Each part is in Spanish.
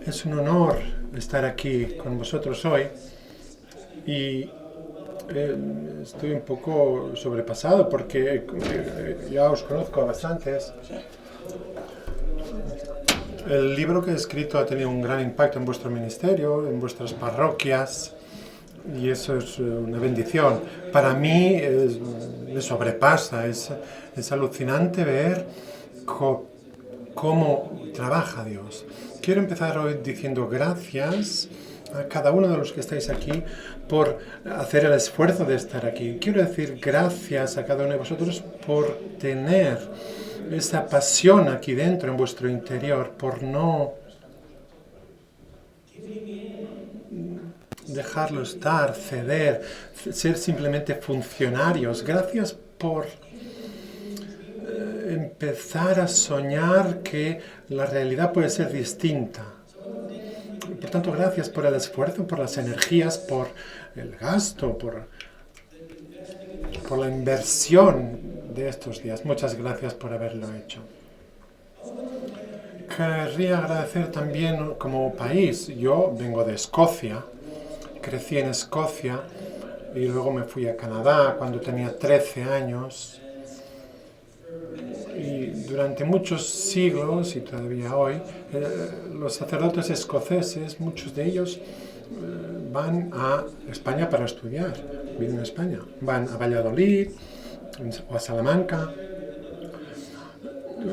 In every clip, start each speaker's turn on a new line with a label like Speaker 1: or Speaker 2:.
Speaker 1: Es un honor estar aquí con vosotros hoy y estoy un poco sobrepasado porque ya os conozco a bastantes. El libro que he escrito ha tenido un gran impacto en vuestro ministerio, en vuestras parroquias, y eso es una bendición. Para mí me sobrepasa, es alucinante ver cómo trabaja Dios. Quiero empezar hoy diciendo gracias a cada uno de los que estáis aquí por hacer el esfuerzo de estar aquí. Quiero decir gracias a cada uno de vosotros por tener esa pasión aquí dentro en vuestro interior, por no dejarlo estar, ceder, ser simplemente funcionarios. Gracias por empezar a soñar que la realidad puede ser distinta. Por tanto, gracias por el esfuerzo, por las energías, por el gasto, por la inversión de estos días. Muchas gracias por haberlo hecho. Querría agradecer también como país. Yo vengo de Escocia, crecí en Escocia y luego me fui a Canadá cuando tenía 13 años. Y durante muchos siglos, y todavía hoy, los sacerdotes escoceses, muchos de ellos van a España para estudiar, viven a España, van a Valladolid o a Salamanca.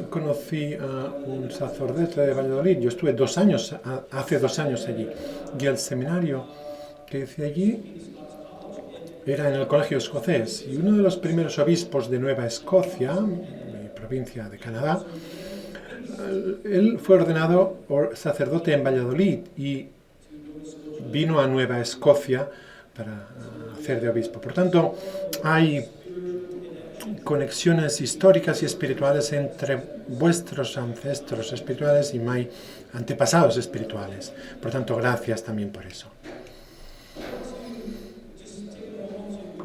Speaker 1: Conocí a un sacerdote de Valladolid, yo estuve hace 2 años allí, y el seminario que hice allí era en el colegio escocés, y uno de los primeros obispos de Nueva Escocia, mi provincia de Canadá, él fue ordenado sacerdote en Valladolid y vino a Nueva Escocia para hacer de obispo. Por tanto, hay conexiones históricas y espirituales entre vuestros ancestros espirituales y mis antepasados espirituales. Por tanto, gracias también por eso.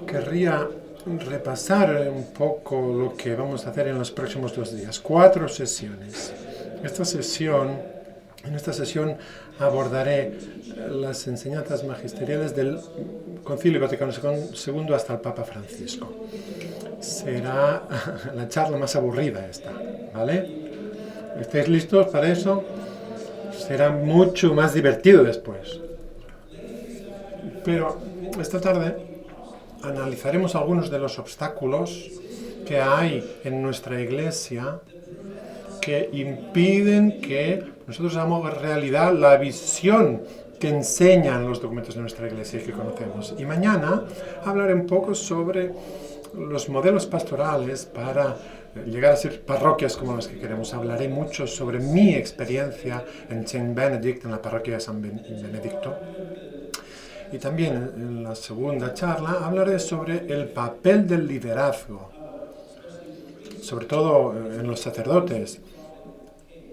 Speaker 1: Querría repasar un poco lo que vamos a hacer en los próximos 2 días. 4 sesiones. En esta sesión abordaré las enseñanzas magisteriales del Concilio Vaticano II hasta el Papa Francisco. Será la charla más aburrida esta, ¿vale? ¿Estáis listos para eso? Será mucho más divertido después. Pero esta tarde analizaremos algunos de los obstáculos que hay en nuestra iglesia que impiden que nosotros hagamos realidad la visión que enseñan los documentos de nuestra iglesia y que conocemos. Y mañana hablaré un poco sobre los modelos pastorales para llegar a ser parroquias como las que queremos. Hablaré mucho sobre mi experiencia en St. Benedict, en la parroquia de San Benedicto. Y también en la segunda charla hablaré sobre el papel del liderazgo, sobre todo en los sacerdotes.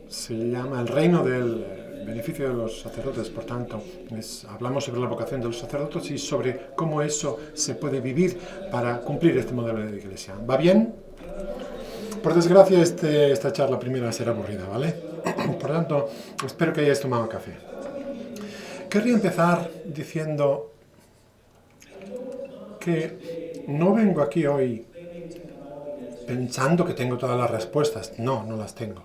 Speaker 1: Se llama el reino del beneficio de los sacerdotes, por tanto, hablamos sobre la vocación de los sacerdotes y sobre cómo eso se puede vivir para cumplir este modelo de iglesia. ¿Va bien? Por desgracia, esta charla primera será aburrida, ¿vale? Por tanto, espero que hayáis tomado café. Querría empezar diciendo que no vengo aquí hoy pensando que tengo todas las respuestas. No las tengo.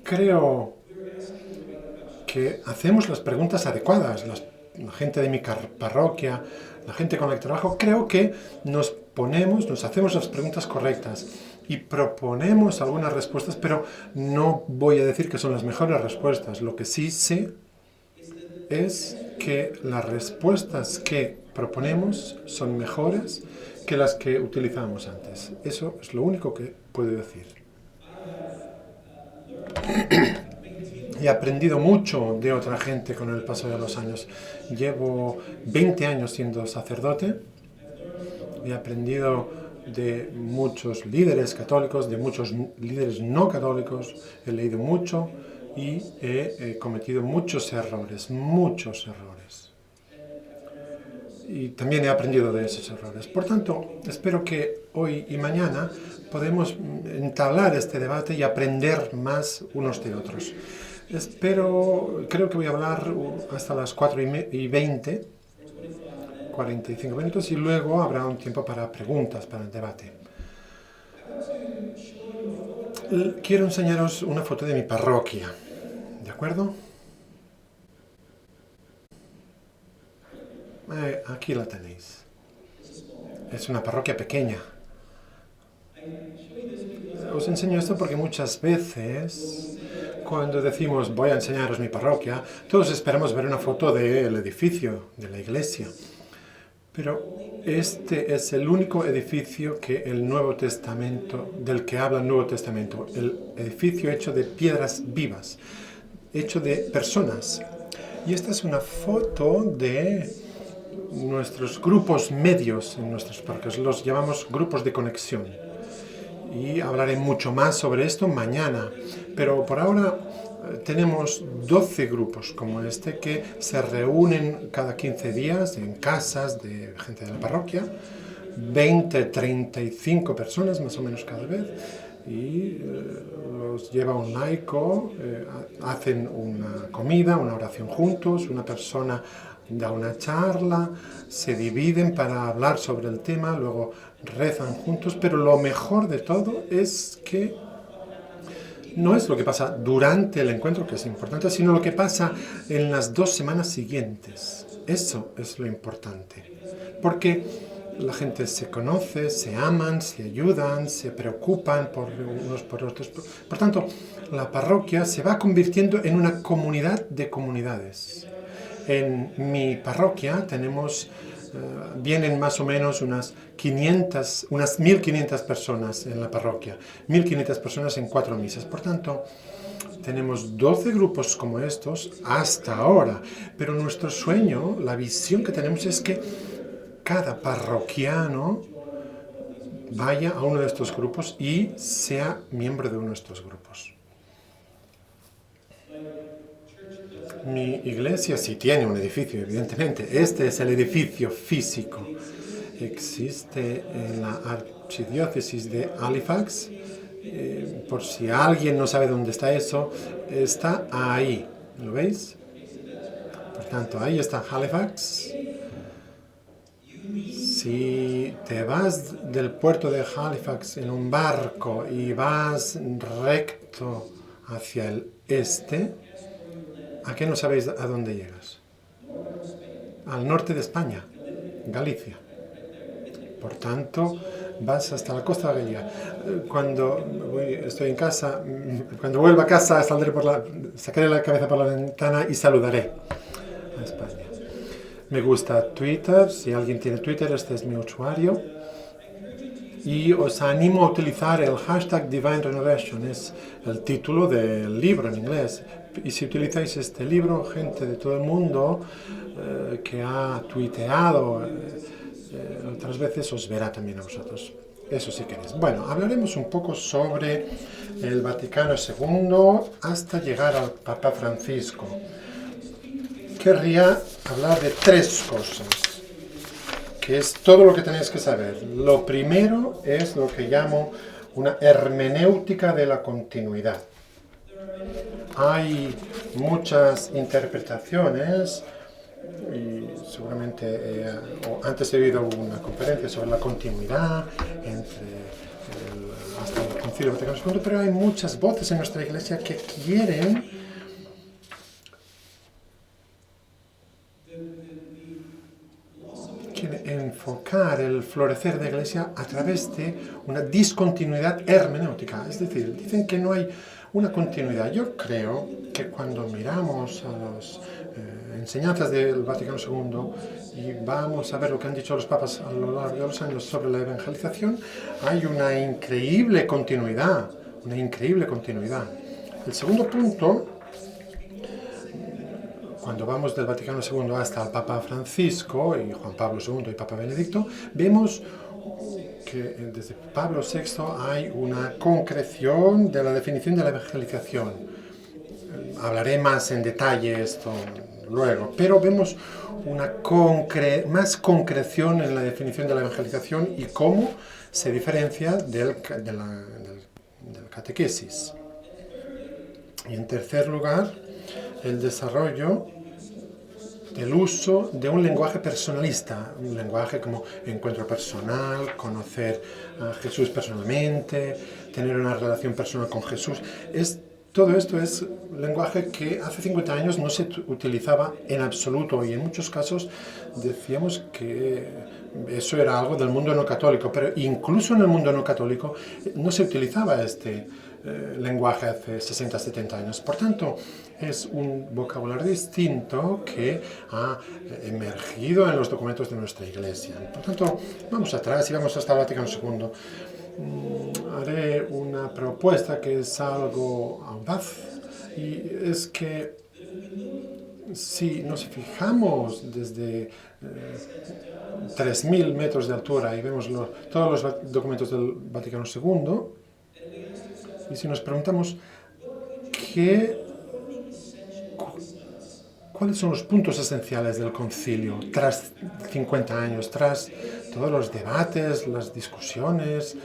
Speaker 1: Creo que hacemos las preguntas adecuadas. La gente de mi parroquia, la gente con la que trabajo, creo que nos hacemos las preguntas correctas y proponemos algunas respuestas, pero no voy a decir que son las mejores respuestas. Lo que sí sé es que las respuestas que proponemos son mejores que las que utilizamos antes. Eso es lo único que puedo decir. He aprendido mucho de otra gente con el paso de los años. Llevo 20 años siendo sacerdote. He aprendido de muchos líderes católicos, de muchos líderes no católicos. He leído mucho y he cometido muchos errores. Y también he aprendido de esos errores. Por tanto, espero que hoy y mañana podemos entablar este debate y aprender más unos de otros. Creo que voy a hablar hasta las 4:20, 45 minutos, y luego habrá un tiempo para preguntas, para el debate. Quiero enseñaros una foto de mi parroquia, ¿de acuerdo? Aquí la tenéis. Es una parroquia pequeña. Os enseño esto porque muchas veces, cuando decimos voy a enseñaros mi parroquia, todos esperamos ver una foto del edificio, de la iglesia. Pero este es el único edificio que el Nuevo Testamento, del que habla el Nuevo Testamento, el edificio hecho de piedras vivas, hecho de personas. Y esta es una foto de nuestros grupos medios en nuestros parques, los llamamos grupos de conexión. Y hablaré mucho más sobre esto mañana, pero por ahora tenemos 12 grupos como este que se reúnen cada 15 días en casas de gente de la parroquia, 20, 35 personas más o menos cada vez, y los lleva un laico, hacen una comida, una oración juntos, una persona da una charla, se dividen para hablar sobre el tema, luego rezan juntos, pero lo mejor de todo es que no es lo que pasa durante el encuentro, que es importante, sino lo que pasa en las 2 semanas siguientes. Eso es lo importante. Porque la gente se conoce, se aman, se ayudan, se preocupan por unos por otros. Por tanto, la parroquia se va convirtiendo en una comunidad de comunidades. En mi parroquia vienen más o menos unas 1.500 personas en la parroquia, 1.500 personas en 4 misas. Por tanto, tenemos 12 grupos como estos hasta ahora, pero nuestro sueño, la visión que tenemos es que cada parroquiano vaya a uno de estos grupos y sea miembro de uno de estos grupos. Mi iglesia sí tiene un edificio, evidentemente. Este es el edificio físico. Existe en la archidiócesis de Halifax. Por si alguien no sabe dónde está eso, está ahí. ¿Lo veis? Por tanto, ahí está Halifax. Si te vas del puerto de Halifax en un barco y vas recto hacia el este, ¿a qué no sabéis a dónde llegas? Al norte de España, Galicia. Por tanto, vas hasta la costa gallega. Cuando estoy en casa, cuando vuelva a casa, sacaré la cabeza por la ventana y saludaré a España. Me gusta Twitter, si alguien tiene Twitter, este es mi usuario. Y os animo a utilizar el hashtag Divine Renovation, es el título del libro en inglés. Y si utilizáis este libro, gente de todo el mundo que ha tuiteado otras veces, os verá también a vosotros. Eso si queréis. Bueno, hablaremos un poco sobre el Vaticano II hasta llegar al Papa Francisco. Querría hablar de 3 cosas, que es todo lo que tenéis que saber. Lo primero es lo que llamo una hermenéutica de la continuidad. Hay muchas interpretaciones y seguramente antes he oído una conferencia sobre la continuidad hasta el Concilio Vaticano II, pero hay muchas voces en nuestra Iglesia que quieren enfocar el florecer de la Iglesia a través de una discontinuidad hermenéutica. Es decir, dicen que no hay una continuidad. Yo creo que cuando miramos a las enseñanzas del Vaticano II y vamos a ver lo que han dicho los papas a lo largo de los años sobre la evangelización, hay una increíble continuidad, El segundo punto, cuando vamos del Vaticano II hasta el Papa Francisco y Juan Pablo II y Papa Benedicto, vemos que desde Pablo VI hay una concreción de la definición de la evangelización. Hablaré más en detalle esto luego, pero vemos una más concreción en la definición de la evangelización y cómo se diferencia del catequesis. Y en tercer lugar, el desarrollo del uso de un lenguaje personalista, un lenguaje como encuentro personal, conocer a Jesús personalmente, tener una relación personal con Jesús. Todo esto es lenguaje que hace 50 años no se utilizaba en absoluto y en muchos casos decíamos que eso era algo del mundo no católico, pero incluso en el mundo no católico no se utilizaba este lenguaje hace 60, 70 años. Por tanto, es un vocabulario distinto que ha emergido en los documentos de nuestra Iglesia. Por tanto, vamos atrás y vamos hasta el Vaticano II. Haré una propuesta que es algo audaz y es que si nos fijamos desde 3.000 metros de altura y vemos todos los documentos del Vaticano II, y si nos preguntamos cuáles son los puntos esenciales del concilio tras 50 años, tras todos los debates, las discusiones,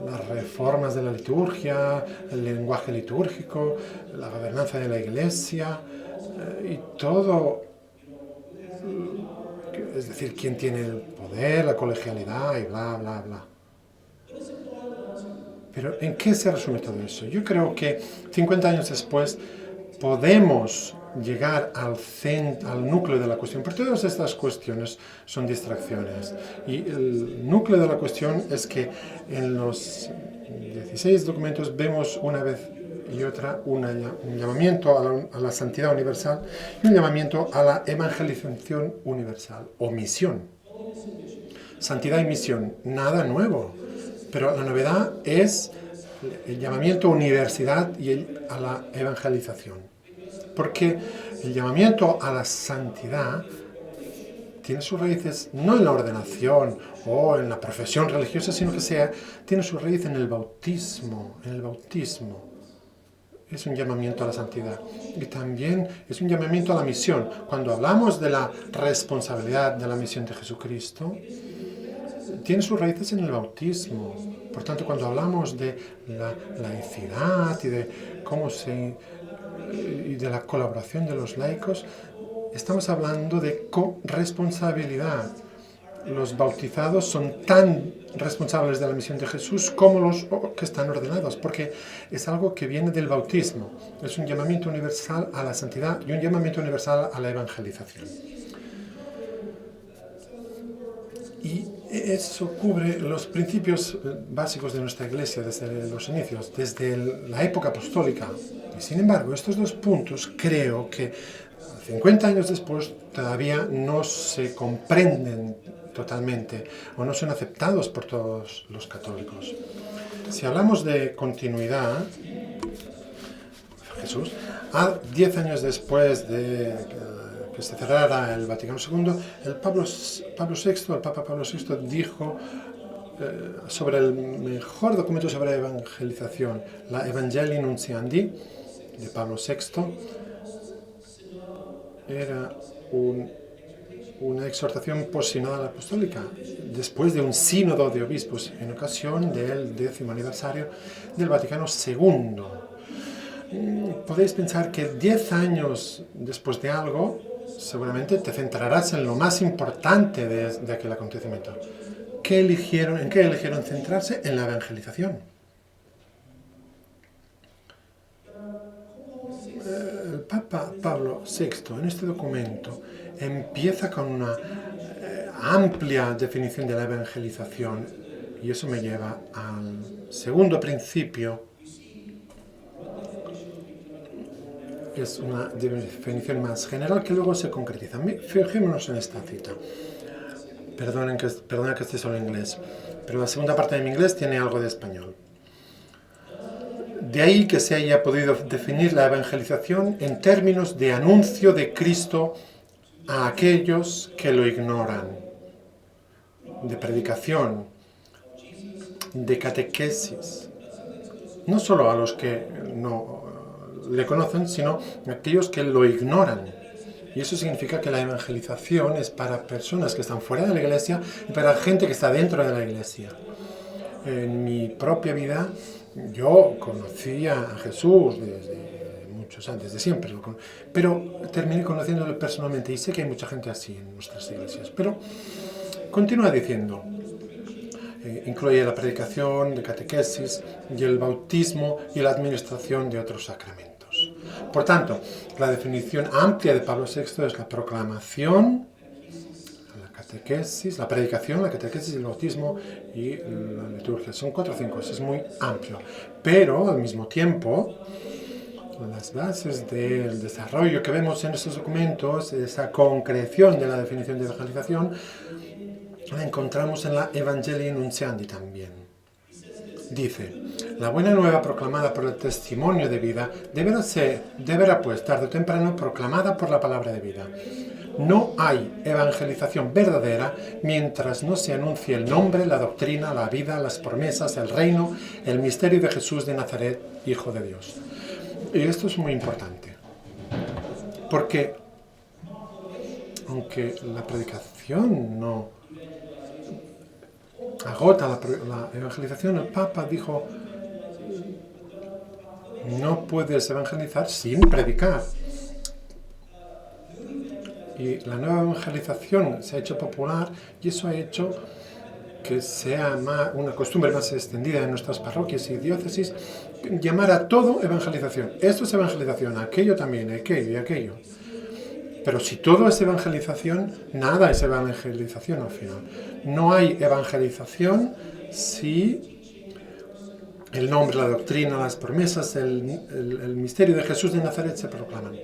Speaker 1: las reformas de la liturgia, el lenguaje litúrgico, la gobernanza de la Iglesia y todo, es decir, quién tiene el poder, la colegialidad y bla, bla, bla. Pero ¿en qué se resume todo eso? Yo creo que 50 años después podemos llegar al núcleo de la cuestión, porque todas estas cuestiones son distracciones. Y el núcleo de la cuestión es que en los 16 documentos vemos una vez y otra un llamamiento a la santidad universal y un llamamiento a la evangelización universal, o misión. Santidad y misión, nada nuevo. Pero la novedad es el llamamiento a universidad y a la evangelización. Porque el llamamiento a la santidad tiene sus raíces no en la ordenación o en la profesión religiosa, sino que tiene su raíz en el bautismo. En el bautismo es un llamamiento a la santidad. Y también es un llamamiento a la misión. Cuando hablamos de la responsabilidad de la misión de Jesucristo, tiene sus raíces en el bautismo. Por tanto, cuando hablamos de la laicidad y de la colaboración de los laicos, estamos hablando de corresponsabilidad. Los bautizados son tan responsables de la misión de Jesús como los que están ordenados, porque es algo que viene del bautismo. Es un llamamiento universal a la santidad y un llamamiento universal a la evangelización. Y eso cubre los principios básicos de nuestra Iglesia desde los inicios, desde la época apostólica. Y sin embargo, estos dos puntos creo que 50 años después todavía no se comprenden totalmente o no son aceptados por todos los católicos. Si hablamos de continuidad, Jesús, 10 años después de que se cerrara el Vaticano II, el Papa Pablo VI dijo sobre el mejor documento sobre evangelización, la Evangelii Nuntiandi, de Pablo VI, era una exhortación posinodal apostólica, después de un sínodo de obispos, en ocasión del 10º aniversario del Vaticano II. Podéis pensar que 10 años después de algo, seguramente te centrarás en lo más importante de aquel acontecimiento. ¿En qué eligieron centrarse? En la evangelización. El Papa Pablo VI en este documento empieza con una amplia definición de la evangelización y eso me lleva al segundo principio. Es una definición más general que luego se concretiza. Fijémonos en esta cita. Perdona que esté solo en inglés, pero la segunda parte de mi inglés tiene algo de español. De ahí que se haya podido definir la evangelización en términos de anuncio de Cristo a aquellos que lo ignoran, de predicación, de catequesis, no solo a los que no le conocen, sino a aquellos que lo ignoran. Y eso significa que la evangelización es para personas que están fuera de la Iglesia y para gente que está dentro de la Iglesia. En mi propia vida, yo conocía a Jesús desde muchos, desde siempre, pero terminé conociéndolo personalmente y sé que hay mucha gente así en nuestras iglesias. Pero continúa diciendo, incluye la predicación de catequesis y el bautismo y la administración de otros sacramentos. Por tanto, la definición amplia de Pablo VI es la proclamación, la catequesis, la predicación, la catequesis, el bautismo y la liturgia. Son 4 o 5, es muy amplio. Pero, al mismo tiempo, las bases del desarrollo que vemos en estos documentos, esa concreción de la definición de evangelización, la encontramos en la Evangelii Nuntiandi también. Dice, la buena nueva proclamada por el testimonio de vida deberá pues tarde o temprano proclamada por la palabra de vida. No hay evangelización verdadera mientras no se anuncie el nombre, la doctrina, la vida, las promesas, el reino, el misterio de Jesús de Nazaret, Hijo de Dios. Y esto es muy importante, porque aunque la predicación no agota la evangelización, el Papa dijo, no puedes evangelizar sin predicar. Y la nueva evangelización se ha hecho popular y eso ha hecho que sea una costumbre más extendida en nuestras parroquias y diócesis, llamar a todo evangelización. Esto es evangelización, aquello también, aquello y aquello. Pero si todo es evangelización, nada es evangelización al final. No hay evangelización si el nombre, la doctrina, las promesas, el misterio de Jesús de Nazaret se proclaman.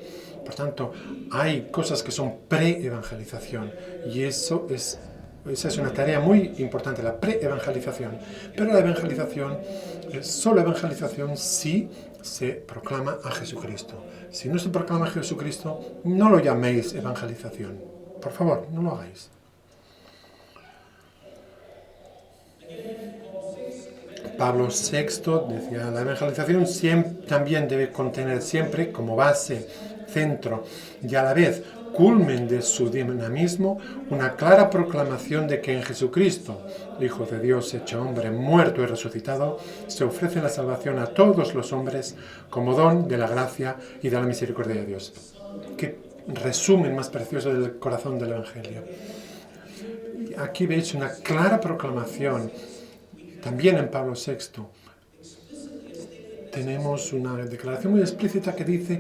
Speaker 1: Por tanto, hay cosas que son pre-evangelización y esa es una tarea muy importante, la pre-evangelización. Pero la evangelización es solo evangelización si se proclama a Jesucristo. Si no se proclama a Jesucristo, no lo llaméis evangelización. Por favor, no lo hagáis. Pablo VI decía, la evangelización también debe contener siempre como base, centro y a la vez culmen de su dinamismo una clara proclamación de que en Jesucristo, Hijo de Dios hecho hombre, muerto y resucitado, se ofrece la salvación a todos los hombres como don de la gracia y de la misericordia de Dios. Qué resumen más precioso del corazón del Evangelio. Aquí veis una clara proclamación, también en Pablo VI. Tenemos una declaración muy explícita que dice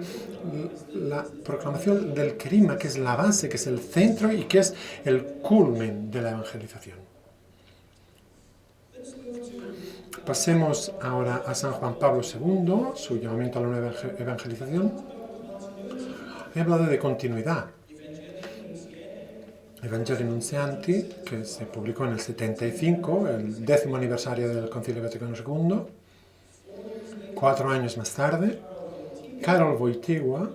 Speaker 1: la proclamación del querigma, que es la base, que es el centro y que es el culmen de la evangelización. Pasemos ahora a San Juan Pablo II, su llamamiento a la nueva evangelización. He hablado de continuidad. Evangelii Nuntiandi, que se publicó en el 75, el 10º aniversario del Concilio Vaticano II. 4 años más tarde, Karol Wojtyła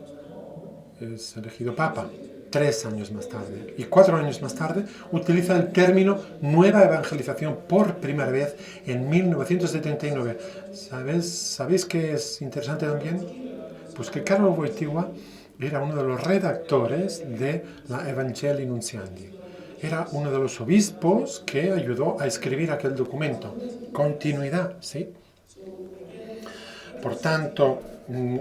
Speaker 1: es elegido Papa, 3 años más tarde. Y 4 años más tarde utiliza el término nueva evangelización por primera vez en 1979. ¿Sabéis qué es interesante también? Pues que Karol Wojtyła era uno de los redactores de la Evangelii Nuntiandi. Era uno de los obispos que ayudó a escribir aquel documento. Continuidad, ¿sí? Por tanto,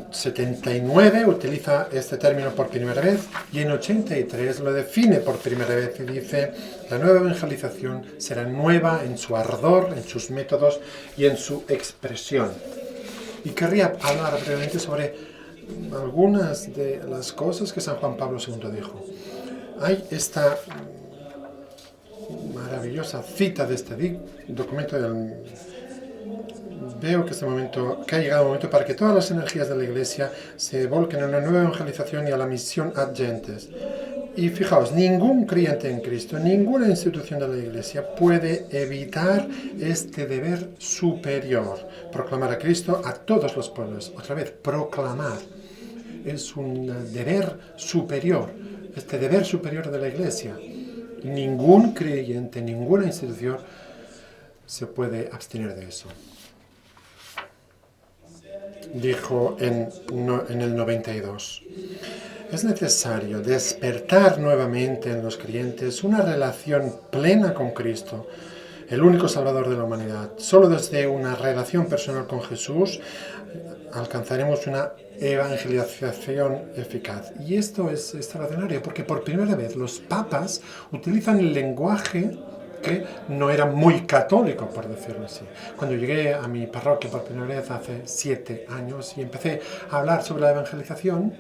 Speaker 1: 79 utiliza este término por primera vez y en 83 lo define por primera vez y dice la nueva evangelización será nueva en su ardor, en sus métodos y en su expresión. Y querría hablar brevemente sobre algunas de las cosas que San Juan Pablo II dijo. Hay esta maravillosa cita de este documento del... Veo que ha llegado el momento para que todas las energías de la Iglesia se volquen en una nueva evangelización y a la misión ad gentes. Y fijaos, ningún creyente en Cristo, ninguna institución de la Iglesia puede evitar este deber superior. Proclamar a Cristo a todos los pueblos. Otra vez, proclamar. Es un deber superior, este deber superior de la Iglesia. Ningún creyente, ninguna institución se puede abstener de eso. Dijo en el 92. Es necesario despertar nuevamente en los creyentes una relación plena con Cristo, el único Salvador de la humanidad. Solo desde una relación personal con Jesús alcanzaremos una evangelización eficaz. Y esto es extraordinario porque por primera vez los papas utilizan el lenguaje que no era muy católico, por decirlo así. Cuando llegué a mi parroquia por primera vez hace 7 años y empecé a hablar sobre la evangelización,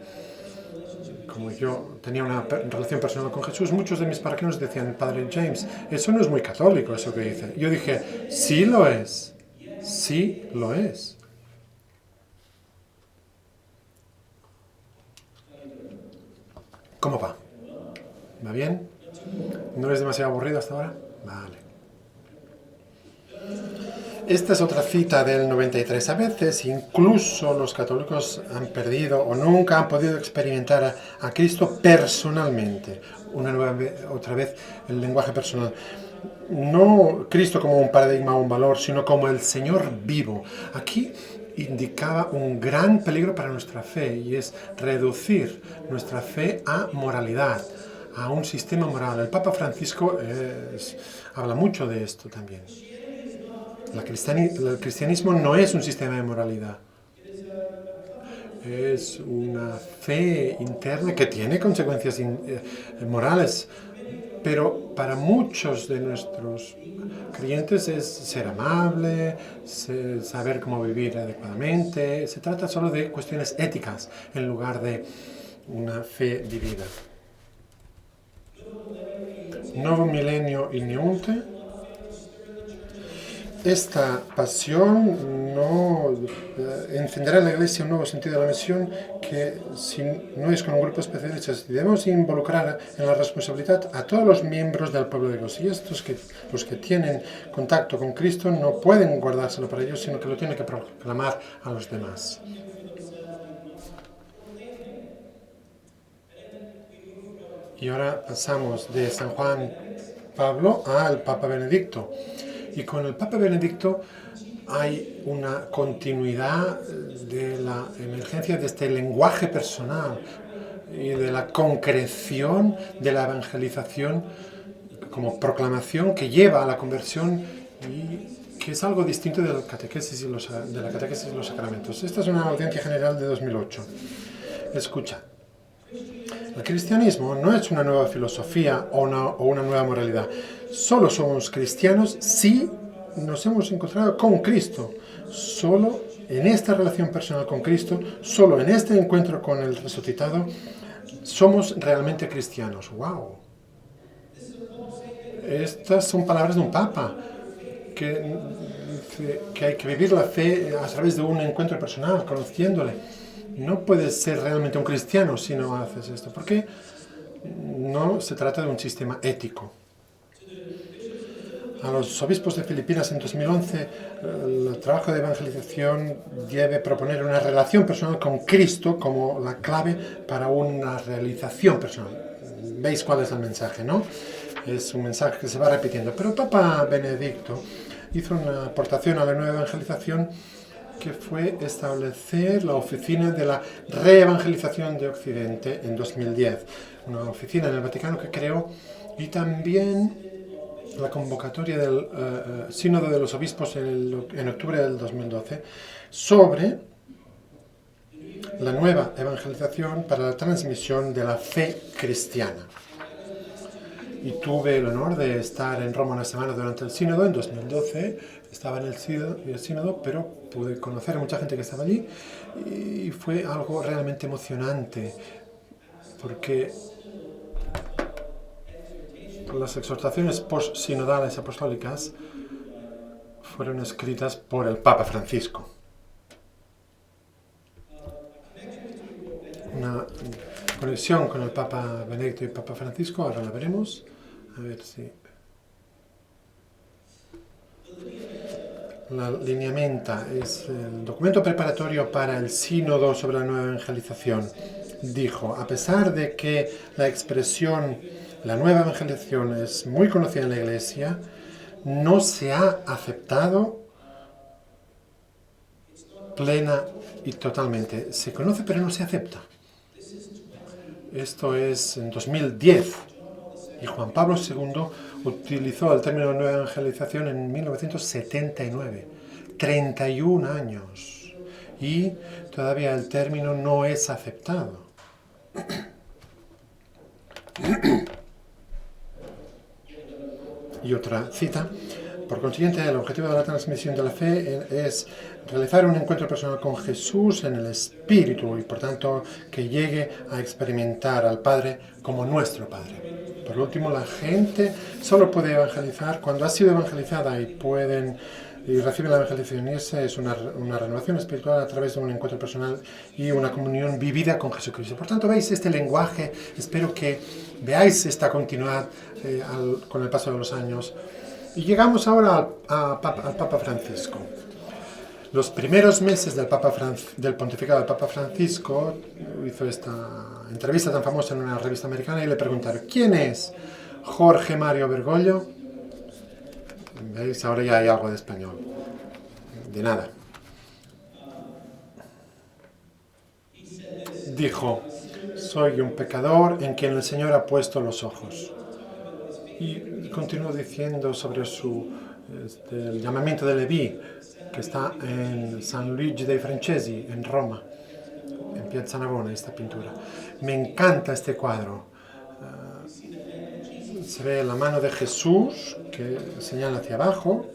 Speaker 1: como yo tenía una relación personal con Jesús, muchos de mis parroquianos decían: Padre James, eso no es muy católico, eso que dice. Yo dije: sí lo es, sí lo es. ¿Cómo va? ¿Va bien? ¿No es demasiado aburrido hasta ahora? Vale. Esta es otra cita del 93. A veces incluso los católicos han perdido o nunca han podido experimentar a Cristo personalmente. Otra vez el lenguaje personal. No Cristo como un paradigma o un valor, sino como el Señor vivo. Aquí indicaba un gran peligro para nuestra fe y es reducir nuestra fe a moralidad, a un sistema moral. El Papa Francisco habla mucho de esto también. El cristianismo no es un sistema de moralidad. Es una fe interna que tiene consecuencias morales, pero para muchos de nuestros creyentes es ser amable, saber cómo vivir adecuadamente. Se trata solo de cuestiones éticas en lugar de una fe vivida. Nuevo milenio igneunte. Esta pasión no encenderá en la Iglesia un nuevo sentido de la misión que si no es con un grupo especial, debemos involucrar en la responsabilidad a todos los miembros del pueblo de Dios. Y los que tienen contacto con Cristo no pueden guardárselo para ellos, sino que lo tienen que proclamar a los demás. Y ahora pasamos de San Juan Pablo al Papa Benedicto. Y con el Papa Benedicto hay una continuidad de la emergencia de este lenguaje personal y de la concreción de la evangelización como proclamación que lleva a la conversión y que es algo distinto de la catequesis y los sacramentos. Esta es una audiencia general de 2008. Escucha. El cristianismo no es una nueva filosofía o una nueva moralidad. Solo somos cristianos si nos hemos encontrado con Cristo. Solo en esta relación personal con Cristo, solo en este encuentro con el resucitado, somos realmente cristianos. ¡Wow! Estas son palabras de un papa, que hay que vivir la fe a través de un encuentro personal, conociéndole. No puedes ser realmente un cristiano si no haces esto, porque no se trata de un sistema ético. A los obispos de Filipinas en 2011, el trabajo de evangelización debe proponer una relación personal con Cristo como la clave para una realización personal. ¿Veis cuál es el mensaje, no? Es un mensaje que se va repitiendo. Pero el Papa Benedicto hizo una aportación a la nueva evangelización que fue establecer la oficina de la reevangelización de Occidente en 2010. Una oficina en el Vaticano que creó, y también la convocatoria del Sínodo de los Obispos en octubre del 2012 sobre la nueva evangelización para la transmisión de la fe cristiana. Y tuve el honor de estar en Roma una semana durante el Sínodo en 2012. Estaba en el Sínodo, pero pude conocer a mucha gente que estaba allí y fue algo realmente emocionante porque las exhortaciones post-sinodales apostólicas fueron escritas por el Papa Francisco. Una conexión con el Papa Benedicto y el Papa Francisco, ahora la veremos. A ver si... La lineamenta es el documento preparatorio para el sínodo sobre la nueva evangelización. Dijo: a pesar de que la expresión la nueva evangelización es muy conocida en la Iglesia, no se ha aceptado plena y totalmente. Se conoce pero no se acepta. Esto es en 2010. Y Juan Pablo II utilizó el término nueva evangelización en 1979, 31 años, y todavía el término no es aceptado. Y otra cita: por consiguiente, el objetivo de la transmisión de la fe es realizar un encuentro personal con Jesús en el Espíritu y, por tanto, que llegue a experimentar al Padre como nuestro Padre. Por último, la gente solo puede evangelizar cuando ha sido evangelizada y recibe la evangelización, y esa es una renovación espiritual a través de un encuentro personal y una comunión vivida con Jesucristo. Por tanto, veis este lenguaje, espero que veáis esta continuidad con el paso de los años. Y llegamos ahora al Papa Francisco. Los primeros meses del pontificado del Papa Francisco hizo esta entrevista tan famosa en una revista americana y le preguntaron: ¿quién es Jorge Mario Bergoglio? ¿Veis? Ahora ya hay algo de español. De nada. Dijo: soy un pecador en quien el Señor ha puesto los ojos. Y continuó diciendo sobre el llamamiento de Leví, que está en San Luigi dei Francesi, en Roma, en Piazza Navona, esta pintura. Me encanta este cuadro. Se ve la mano de Jesús que señala hacia abajo,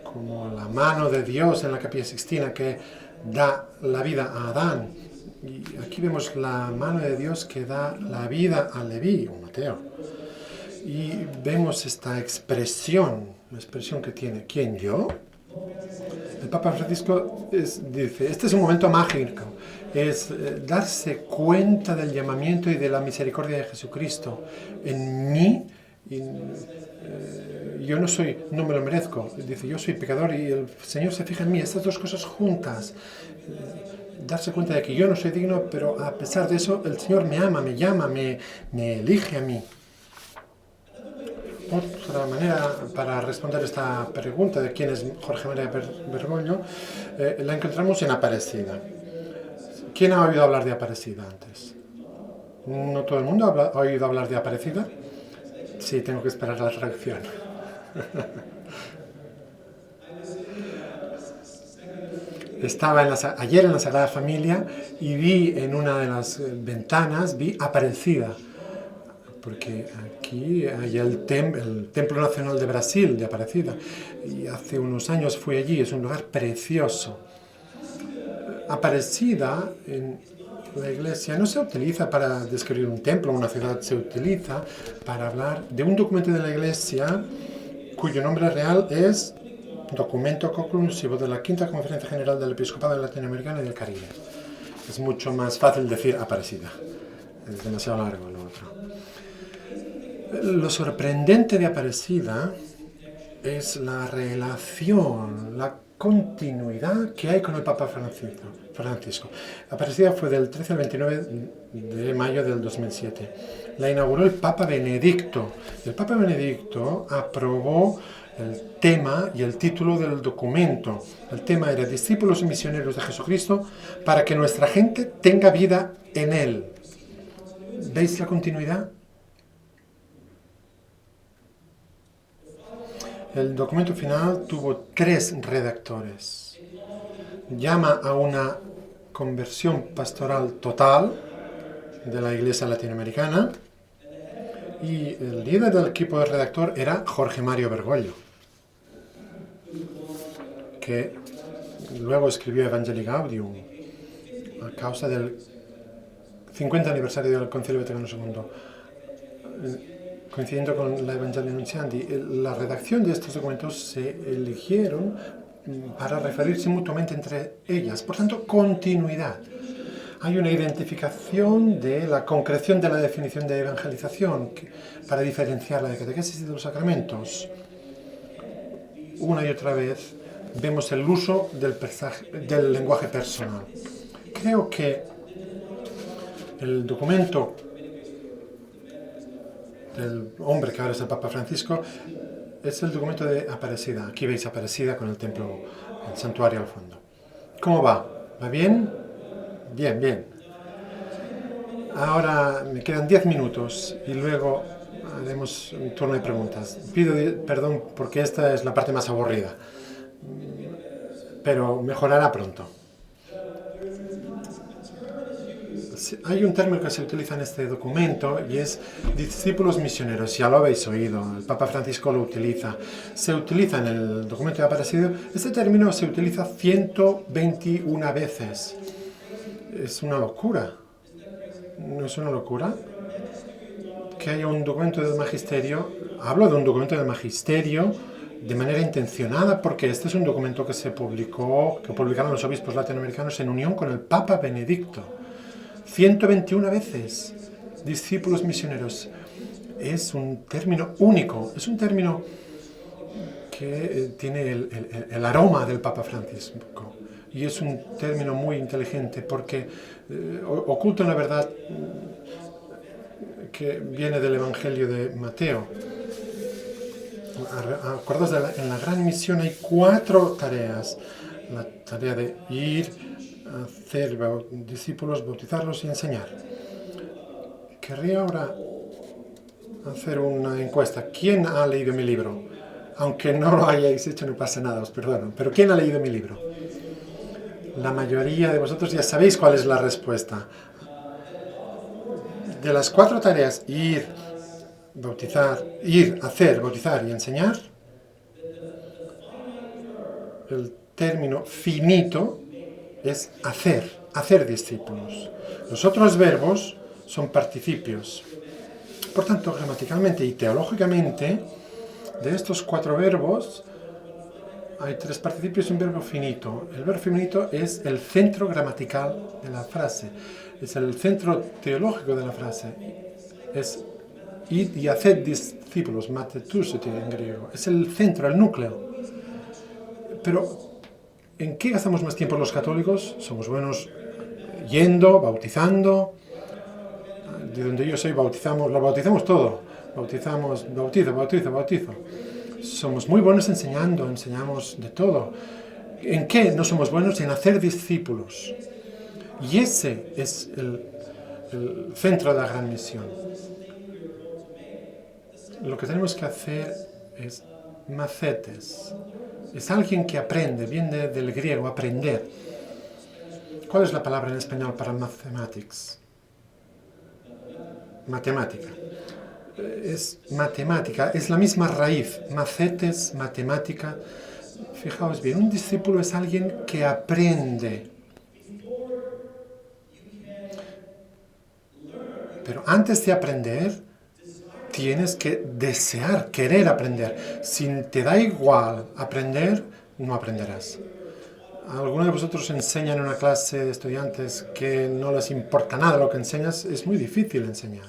Speaker 1: como la mano de Dios en la Capilla Sixtina que da la vida a Adán. Y aquí vemos la mano de Dios que da la vida a Leví, o Mateo. Y vemos esta expresión, la expresión que tiene. ¿Quién, yo? El Papa Francisco dice: este es un momento mágico, es darse cuenta del llamamiento y de la misericordia de Jesucristo en mí. Yo no me lo merezco. Dice: yo soy pecador y el Señor se fija en mí. Estas dos cosas juntas. Darse cuenta de que yo no soy digno, pero a pesar de eso el Señor me ama, me llama, me elige a mí. Otra manera para responder esta pregunta de quién es Jorge Mario Bergoglio la encontramos en Aparecida. ¿Quién ha oído hablar de Aparecida antes? ¿No todo el mundo ha oído hablar de Aparecida? Sí, tengo que esperar la traducción. Estaba ayer en la Sagrada Familia y vi en una de las ventanas, vi Aparecida. Porque aquí hay el Templo Nacional de Brasil, de Aparecida, y hace unos años fui allí, es un lugar precioso. Aparecida en la iglesia no se utiliza para describir un templo o una ciudad, se utiliza para hablar de un documento de la iglesia cuyo nombre real es Documento Conclusivo de la Quinta Conferencia General del Episcopado Latinoamericano y del Caribe. Es mucho más fácil decir Aparecida, es demasiado largo lo otro. Lo sorprendente de Aparecida es la relación, la continuidad que hay con el Papa Francisco. Aparecida fue del 13 al 29 de mayo del 2007. La inauguró el Papa Benedicto. El Papa Benedicto aprobó el tema y el título del documento. El tema era Discípulos y Misioneros de Jesucristo para que nuestra gente tenga vida en Él. ¿Veis la continuidad? El documento final tuvo 3 redactores. Llama a una conversión pastoral total de la Iglesia latinoamericana y el líder del equipo de redactor era Jorge Mario Bergoglio, que luego escribió Evangelii Gaudium a causa del 50 aniversario del Concilio Vaticano II. Coincidiendo con la Evangelii Nuntiandi, la redacción de estos documentos se eligieron para referirse mutuamente entre ellas. Por tanto, continuidad. Hay una identificación de la concreción de la definición de evangelización para diferenciarla de catequesis y de los sacramentos. Una y otra vez vemos el uso del lenguaje personal. Creo que el documento del hombre que ahora es el Papa Francisco es el documento de Aparecida. Aquí veis Aparecida con el templo, el santuario al fondo. ¿Cómo va? ¿Va bien? Bien. Ahora me quedan 10 minutos y luego haremos un turno de preguntas. Pido perdón porque esta es la parte más aburrida, pero mejorará pronto. Hay un término que se utiliza en este documento y es discípulos misioneros. Ya lo habéis oído, el Papa Francisco lo utiliza. Se utiliza en el documento de Aparecido. Este término se utiliza 121 veces. Es una locura. ¿No es una locura? Que haya un documento del magisterio. Hablo de un documento del magisterio de manera intencionada, porque este es un documento que se publicó, que publicaron los obispos latinoamericanos en unión con el Papa Benedicto. 121 veces, discípulos misioneros. Es un término único, es un término que tiene el aroma del Papa Francisco. Y es un término muy inteligente porque oculta una verdad que viene del Evangelio de Mateo. Acordaos, en la gran misión hay 4 tareas. La tarea de ir, hacer discípulos, bautizarlos y enseñar. Querría ahora hacer una encuesta. ¿Quién ha leído mi libro? Aunque no lo hayáis hecho, no pasa nada, os perdono. Pero ¿quién ha leído mi libro? La mayoría de vosotros ya sabéis cuál es la respuesta. De las 4 tareas, ir, hacer, bautizar y enseñar, el término finito es hacer discípulos. Los otros verbos son participios. Por tanto, gramaticalmente y teológicamente, de estos 4 verbos, hay 3 participios y un verbo finito. El verbo finito es el centro gramatical de la frase, es el centro teológico de la frase. Es id y haced discípulos, matetusete en griego. Es el centro, el núcleo. Pero, ¿en qué gastamos más tiempo los católicos? Somos buenos yendo, bautizando. De donde yo soy, lo bautizamos todo. Bautizo. Somos muy buenos enseñamos de todo. ¿En qué no somos buenos? En hacer discípulos. Y ese es el centro de la gran misión. Lo que tenemos que hacer es macetes. Es alguien que aprende, viene del griego, aprender. ¿Cuál es la palabra en español para mathematics? Matemática. Es matemática, es la misma raíz. Macetes, matemática. Fijaos bien, un discípulo es alguien que aprende. Pero antes de aprender, tienes que desear, querer aprender. Si te da igual aprender, no aprenderás. ¿Alguno de vosotros enseña en una clase de estudiantes que no les importa nada lo que enseñas? Es muy difícil enseñar.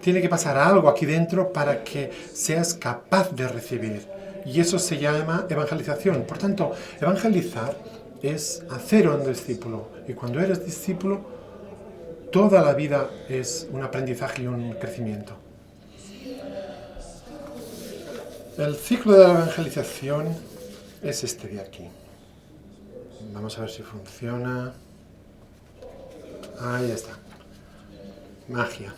Speaker 1: Tiene que pasar algo aquí dentro para que seas capaz de recibir. Y eso se llama evangelización. Por tanto, evangelizar es hacer un discípulo. Y cuando eres discípulo, toda la vida es un aprendizaje y un crecimiento. El ciclo de la evangelización es este de aquí. Vamos a ver si funciona. Ahí está. Magia.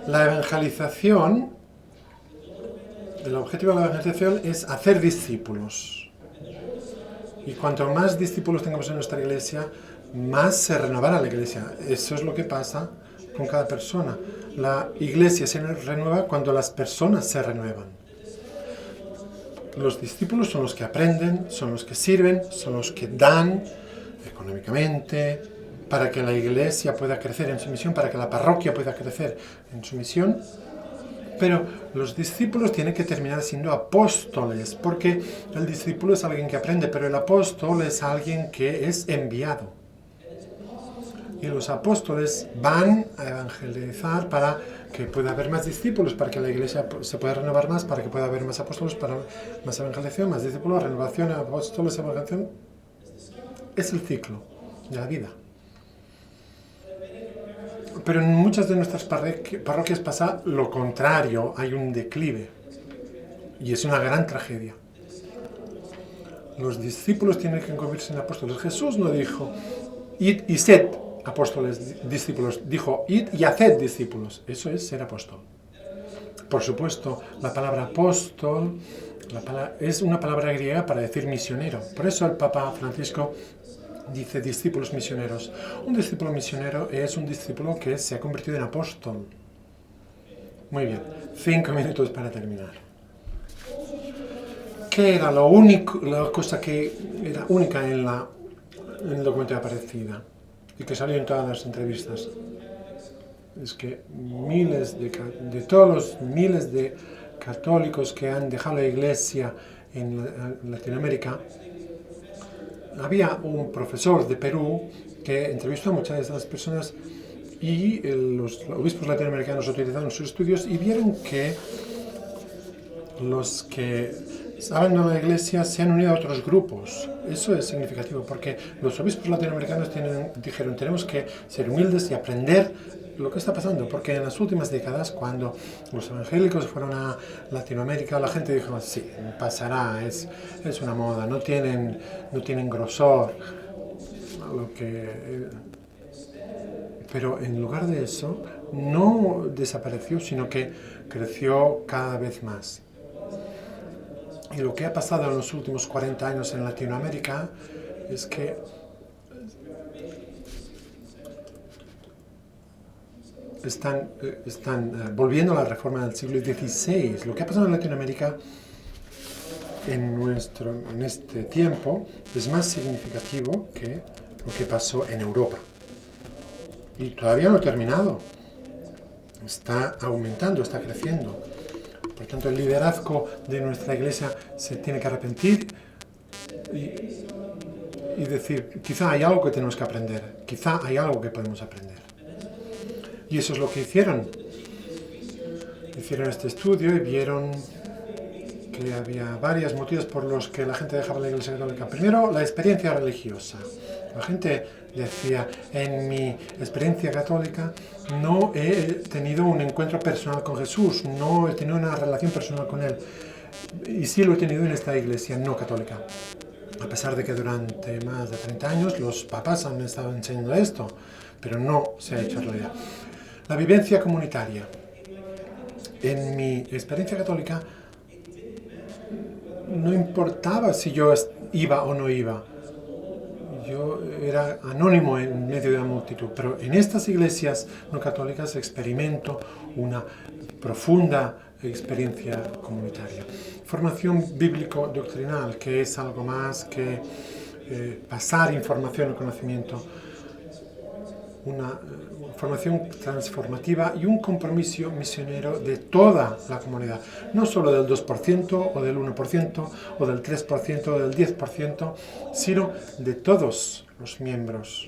Speaker 1: La evangelización, el objetivo de la evangelización es hacer discípulos. Y cuanto más discípulos tengamos en nuestra iglesia, más se renovará la iglesia. Eso es lo que pasa con cada persona. La iglesia se renueva cuando las personas se renuevan. Los discípulos son los que aprenden, son los que sirven, son los que dan económicamente para que la iglesia pueda crecer en su misión, para que la parroquia pueda crecer en su misión. Pero los discípulos tienen que terminar siendo apóstoles, porque el discípulo es alguien que aprende, pero el apóstol es alguien que es enviado. Y los apóstoles van a evangelizar para que pueda haber más discípulos, para que la iglesia se pueda renovar más, para que pueda haber más apóstoles, para más evangelización, más discípulos, renovación, apóstoles, evangelización. Es el ciclo de la vida. Pero en muchas de nuestras parroquias pasa lo contrario, hay un declive. Y es una gran tragedia. Los discípulos tienen que convertirse en apóstoles. Jesús no dijo, id y sed apóstoles, discípulos. Dijo, id y haced discípulos. Eso es ser apóstol. Por supuesto, la palabra apóstol es una palabra griega para decir misionero. Por eso el Papa Francisco dice discípulos misioneros. Un discípulo misionero es un discípulo que se ha convertido en apóstol. Muy bien, 5 minutos para terminar. ¿Qué era la cosa que era única en el documento de Aparecida y que salió en todas las entrevistas? Es que de todos los miles de católicos que han dejado la iglesia en Latinoamérica, había un profesor de Perú que entrevistó a muchas de esas personas y los obispos latinoamericanos utilizaron sus estudios y vieron que los que abandonan la iglesia se han unido a otros grupos. Eso es significativo porque los obispos latinoamericanos dijeron tenemos que ser humildes y aprender lo que está pasando, porque en las últimas décadas, cuando los evangélicos fueron a Latinoamérica, la gente dijo, sí, pasará, es una moda, no tienen grosor. Pero en lugar de eso, no desapareció, sino que creció cada vez más. Y lo que ha pasado en los últimos 40 años en Latinoamérica es que están volviendo a la reforma del siglo XVI. Lo que ha pasado en Latinoamérica en este tiempo es más significativo que lo que pasó en Europa. Y todavía no ha terminado. Está aumentando, está creciendo. Por tanto, el liderazgo de nuestra iglesia se tiene que arrepentir y decir, quizá hay algo que tenemos que aprender, quizá hay algo que podemos aprender. Y eso es lo que hicieron. Hicieron este estudio y vieron que había varios motivos por los que la gente dejaba la iglesia católica. Primero, la experiencia religiosa. La gente decía, en mi experiencia católica no he tenido un encuentro personal con Jesús, no he tenido una relación personal con Él. Y sí lo he tenido en esta iglesia no católica. A pesar de que durante más de 30 años los papas han estado enseñando esto, pero no se ha hecho realidad. La vivencia comunitaria. En mi experiencia católica no importaba si yo iba o no iba. Yo era anónimo en medio de la multitud, pero en estas iglesias no católicas experimento una profunda experiencia comunitaria. Formación bíblico-doctrinal, que es algo más que pasar información o conocimiento. Una formación transformativa y un compromiso misionero de toda la comunidad, no solo del 2% o del 1% o del 3% o del 10%, sino de todos los miembros.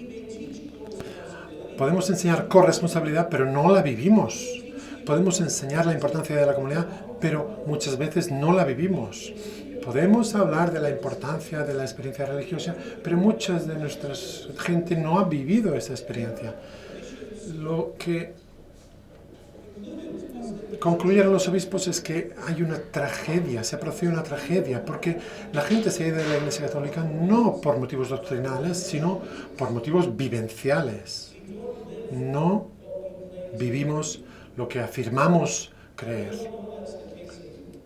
Speaker 1: Podemos enseñar corresponsabilidad, pero no la vivimos. Podemos enseñar la importancia de la comunidad, pero muchas veces no la vivimos. Podemos hablar de la importancia de la experiencia religiosa, pero mucha de nuestra gente no ha vivido esa experiencia. Lo que concluyeron los obispos es que hay una tragedia, se ha producido una tragedia, porque la gente se ha ido de la Iglesia Católica no por motivos doctrinales, sino por motivos vivenciales. No vivimos lo que afirmamos creer.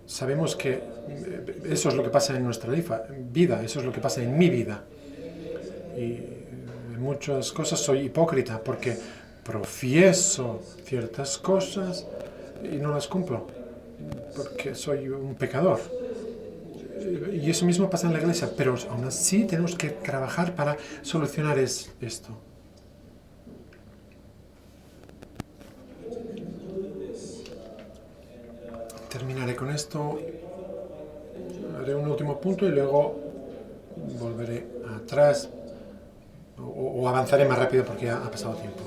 Speaker 1: Sabemos que eso es lo que pasa en nuestra vida, eso es lo que pasa en mi vida. Y en muchas cosas soy hipócrita porque profieso ciertas cosas y no las cumplo, porque soy un pecador. Y eso mismo pasa en la iglesia, pero aún así tenemos que trabajar para solucionar esto. Terminaré con esto, haré un último punto y luego volveré atrás o avanzaré más rápido porque ya ha pasado tiempo.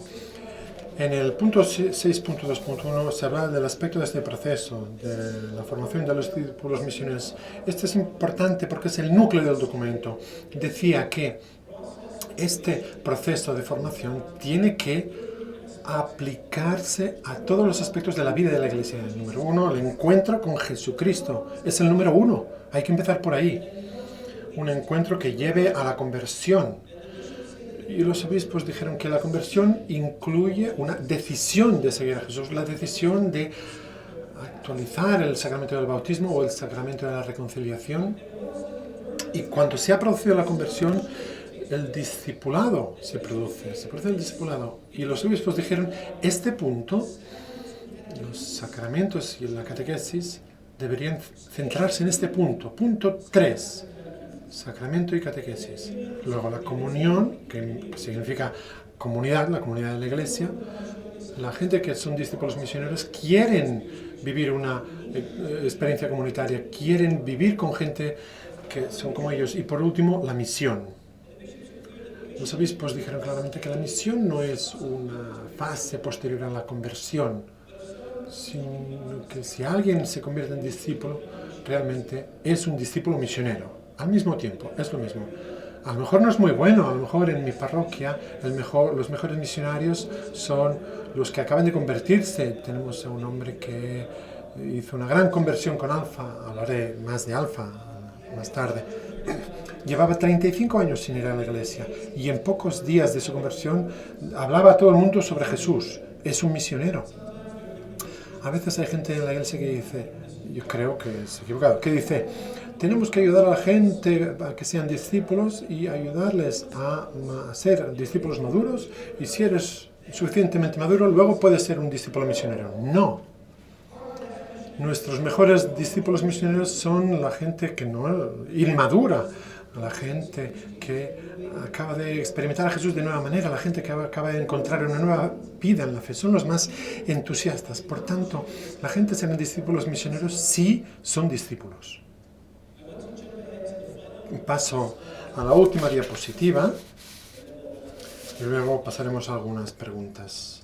Speaker 1: En el punto 6.2.1 se habla del aspecto de este proceso, de la formación de los discípulos misioneros. Este es importante porque es el núcleo del documento. Decía que este proceso de formación tiene que aplicarse a todos los aspectos de la vida de la iglesia. El número 1, el encuentro con Jesucristo. Es el número 1. Hay que empezar por ahí. Un encuentro que lleve a la conversión. Y los obispos dijeron que la conversión incluye una decisión de seguir a Jesús, la decisión de actualizar el sacramento del bautismo o el sacramento de la reconciliación. Y cuando se ha producido la conversión, el discipulado se produce el discipulado. Y los obispos dijeron, este punto, los sacramentos y la catequesis deberían centrarse en este punto. Punto 3, sacramento y catequesis. Luego la comunión, que significa comunidad, la comunidad de la Iglesia. La gente que son discípulos misioneros quieren vivir una experiencia comunitaria, quieren vivir con gente que son como ellos. Y por último, la misión. Los obispos dijeron claramente que la misión no es una fase posterior a la conversión, sino que si alguien se convierte en discípulo, realmente es un discípulo misionero. Al mismo tiempo, es lo mismo. A lo mejor no es muy bueno, a lo mejor en mi parroquia los mejores misionarios son los que acaban de convertirse. Tenemos a un hombre que hizo una gran conversión con Alfa, hablaré más de Alfa más tarde. Llevaba 35 años sin ir a la iglesia y en pocos días de su conversión hablaba a todo el mundo sobre Jesús. Es un misionero. A veces hay gente en la iglesia que dice, yo creo que es equivocado, que dice, tenemos que ayudar a la gente a que sean discípulos y ayudarles a ser discípulos maduros, y si eres suficientemente maduro, luego puedes ser un discípulo misionero. No. Nuestros mejores discípulos misioneros son la gente que no inmadura, la gente que acaba de experimentar a Jesús de nueva manera, la gente que acaba de encontrar una nueva vida en la fe, son los más entusiastas. Por tanto, la gente que serán discípulos misioneros sí son discípulos. Paso a la última diapositiva y luego pasaremos a algunas preguntas.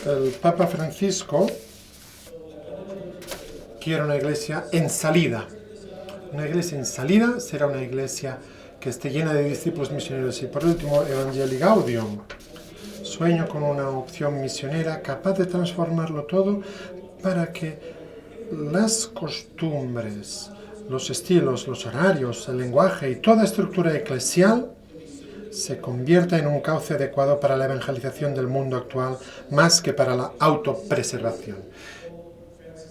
Speaker 1: El Papa Francisco quiere una iglesia en salida. Una iglesia en salida será una iglesia que esté llena de discípulos misioneros. Y por último, Evangelii Gaudium. Sueño con una opción misionera capaz de transformarlo todo para que las costumbres, los estilos, los horarios, el lenguaje y toda estructura eclesial se convierta en un cauce adecuado para la evangelización del mundo actual, más que para la autopreservación.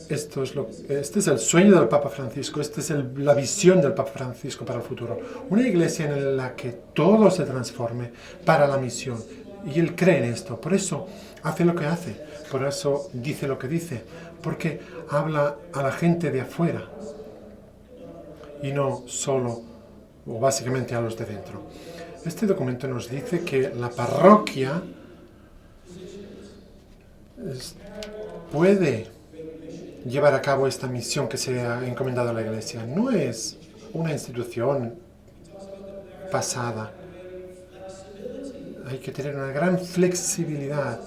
Speaker 1: Este es el sueño del Papa Francisco, esta es la visión del Papa Francisco para el futuro. Una iglesia en la que todo se transforme para la misión. Y él cree en esto, por eso hace lo que hace, por eso dice lo que dice, porque habla a la gente de afuera y no solo o básicamente a los de dentro. Este documento nos dice que la parroquia puede llevar a cabo esta misión que se ha encomendado a la Iglesia. No es una institución pasada. Hay que tener una gran flexibilidad.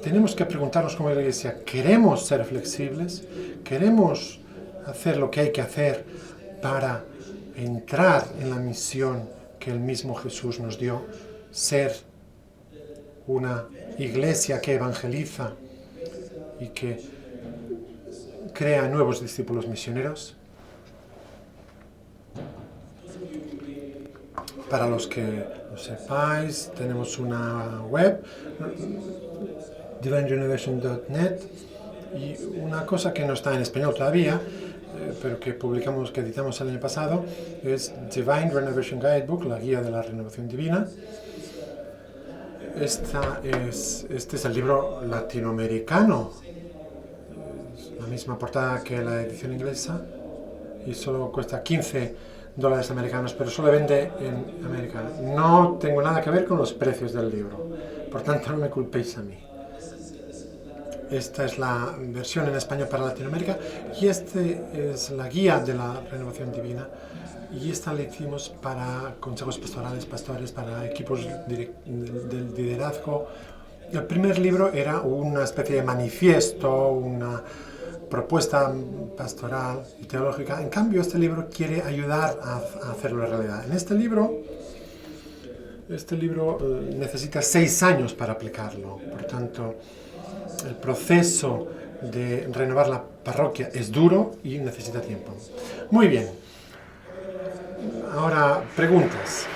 Speaker 1: Tenemos que preguntarnos como Iglesia, ¿queremos ser flexibles? ¿Queremos hacer lo que hay que hacer para entrar en la misión que el mismo Jesús nos dio? Ser una iglesia que evangeliza y que crea nuevos discípulos misioneros. Para los que lo sepáis, tenemos una web, divinerenovation.net, y una cosa que no está en español todavía, pero que editamos el año pasado, es Divine Renovation Guidebook, la guía de la renovación divina. Este es el libro latinoamericano, es la misma portada que la edición inglesa y solo cuesta $15 americanos, pero solo vende en América. No tengo nada que ver con los precios del libro, por tanto no me culpéis a mí. Esta es la versión en español para Latinoamérica y esta es la guía de la renovación divina. Y esta la hicimos para consejos pastorales, pastores, para equipos del liderazgo. El primer libro era una especie de manifiesto, una propuesta pastoral y teológica. En cambio, este libro quiere ayudar a hacerlo realidad. En este libro necesita 6 años para aplicarlo. Por tanto, el proceso de renovar la parroquia es duro y necesita tiempo. Muy bien. Ahora, preguntas.